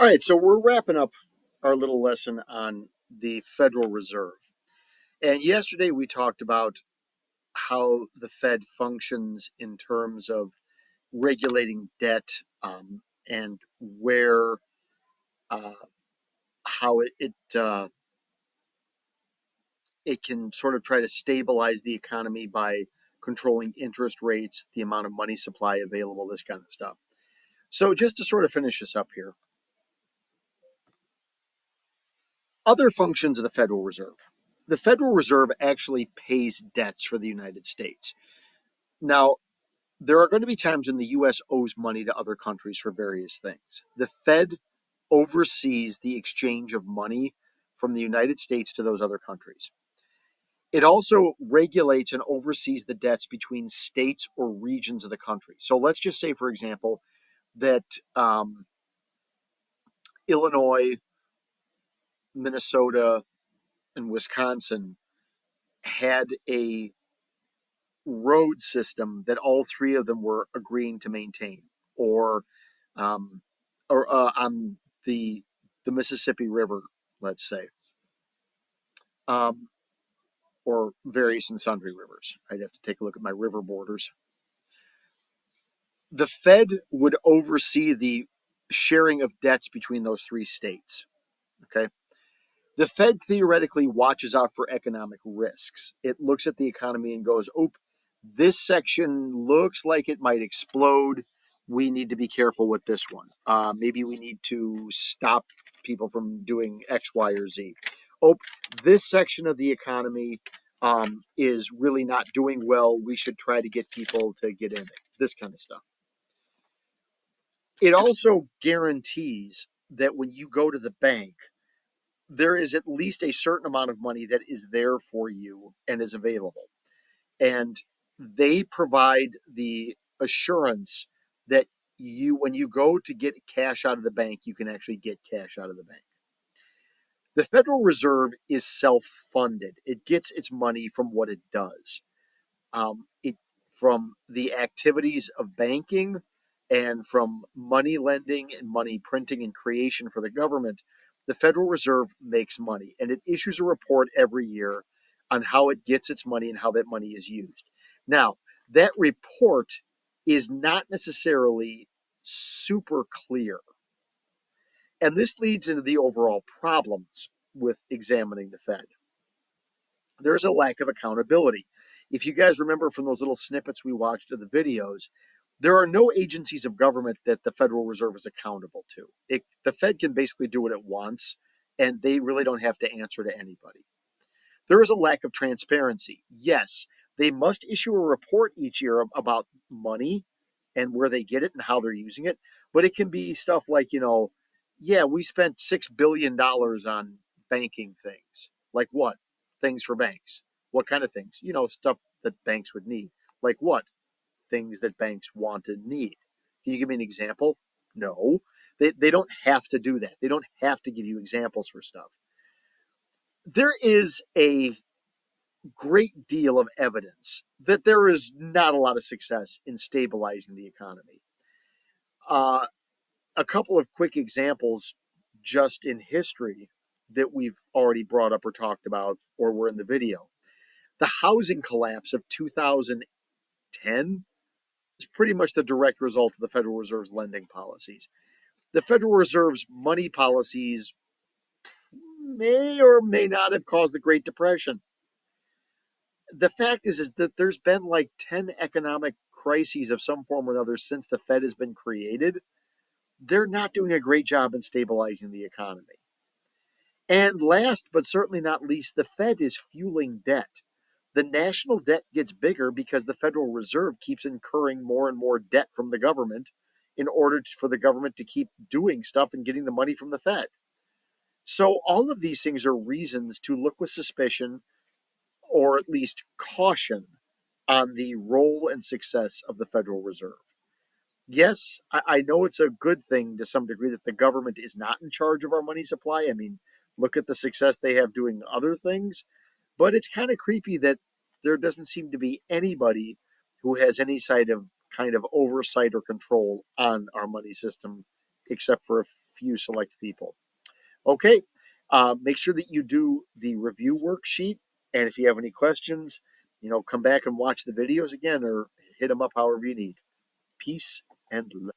right, so we're wrapping up our little lesson on the Federal Reserve. And yesterday we talked about how the Fed functions in terms of regulating debt, and where uh, how it can sort of try to stabilize the economy by controlling interest rates, the amount of money supply available, this kind of stuff. So just to sort of finish this up here, other functions of the Federal Reserve. The Federal Reserve actually pays debts for the United States. Now, there are going to be times when the U.S. owes money to other countries for various things. The Fed oversees the exchange of money from the United States to those other countries. It also regulates and oversees the debts between states or regions of the country. So let's just say, for example, that Illinois, Minnesota, and Wisconsin had a road system that all three of them were agreeing to maintain, or um, on the Mississippi River, let's say, um, or various and sundry rivers. I'd have to take a look at my river borders. The Fed would oversee the sharing of debts between those three states. Okay. The Fed theoretically watches out for economic risks. It looks at the economy and goes, "Oh, this section looks like it might explode. We need to be careful with this one. Maybe we need to stop people from doing X, Y, or Z. Oh, this section of the economy is really not doing well. We should try to get people to get in it." This kind of stuff. It also guarantees that when you go to the bank, there is at least a certain amount of money that is there for you and is available. And they provide the assurance that when you go to get cash out of the bank, you can actually get cash out of the bank. The Federal Reserve is self-funded. It gets its money from what it does. It from the activities of banking and from money lending and money printing and creation for the government. The Federal Reserve makes money, and it issues a report every year on how it gets its money and how that money is used. Now, that report is not necessarily super clear. And this leads into the overall problems with examining the Fed. There's a lack of accountability. If you guys remember from those little snippets we watched of the videos, there are no agencies of government that the Federal Reserve is accountable to. The Fed can basically do what it wants, and they really don't have to answer to anybody. There is a lack of transparency. Yes, they must issue a report each year about money and where they get it and how they're using it, but it can be stuff like, yeah, we spent $6 billion on banking things. Like what? Things for banks. What kind of things? Stuff that banks would need. Like what? Things that banks want and need. Can you give me an example? No. They don't have to do that. They don't have to give you examples for stuff. There is a great deal of evidence that there is not a lot of success in stabilizing the economy. Uh, a couple of quick examples just in history that we've already brought up or talked about or were in the video. The housing collapse of 2010 is pretty much the direct result of the Federal Reserve's lending policies. The Federal Reserve's money policies may or may not have caused the Great Depression. The fact is that there's been like 10 economic crises of some form or another since the Fed has been created. They're not doing a great job in stabilizing the economy. And last but certainly not least, the Fed is fueling debt. The national debt gets bigger because the Federal Reserve keeps incurring more and more debt from the government in order for the government to keep doing stuff and getting the money from the Fed. So, all of these things are reasons to look with suspicion or at least caution on the role and success of the Federal Reserve. Yes, I know it's a good thing to some degree that the government is not in charge of our money supply. I mean, look at the success they have doing other things, but it's kind of creepy that there doesn't seem to be anybody who has any side of kind of oversight or control on our money system except for a few select people. Okay, make sure that you do the review worksheet. And if you have any questions, come back and watch the videos again or hit them up however you need. Peace and love.